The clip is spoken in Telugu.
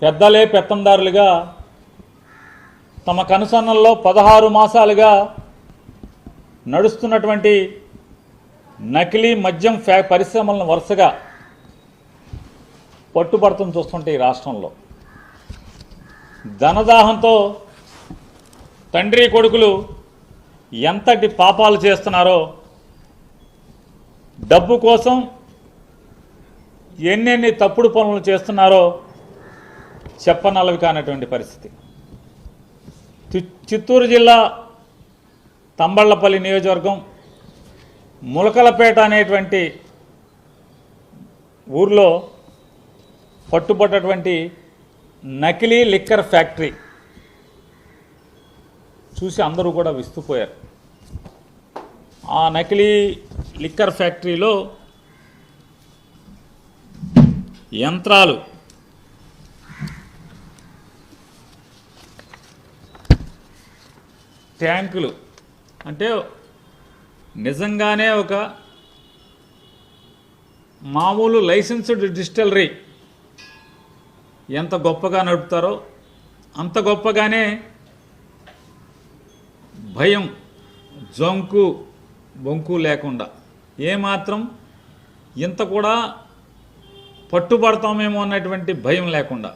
పెద్దలే పెత్తందారులుగా తమ కనుసన్నల్లో 16 మాసాలుగా నడుస్తున్నటువంటి నకిలీ మద్యం పరిశ్రమలను వరుసగా పట్టుబడతం చూస్తుంటే ఈ రాష్ట్రంలో ధనదాహంతో తండ్రి కొడుకులు ఎంతటి పాపాలు చేస్తున్నారో, డబ్బు కోసం ఎన్నెన్ని తప్పుడు పనులు చేస్తున్నారో చెప్పనలవి కానటువంటి పరిస్థితి. చిత్తూరు జిల్లా తంబళ్లపల్లి నియోజకవర్గం ములకలపేట అనేటువంటి ఊర్లో పట్టుబడ్డటువంటి నకిలీ లిక్కర్ ఫ్యాక్టరీ చూసి అందరూ కూడా విస్తుపోయారు. ఆ నకిలీ లిక్కర్ ఫ్యాక్టరీలో యంత్రాలు, ట్యాంకులు, అంటే నిజంగానే ఒక మామూలు లైసెన్స్డ్ డిస్టిలరీ ఎంత గొప్పగా నడుపుతారో అంత గొప్పగానే భయం, జంకు బొంకు లేకుండా, ఏమాత్రం ఇంత కూడా పట్టుబడతామేమో అన్నటువంటి భయం లేకుండా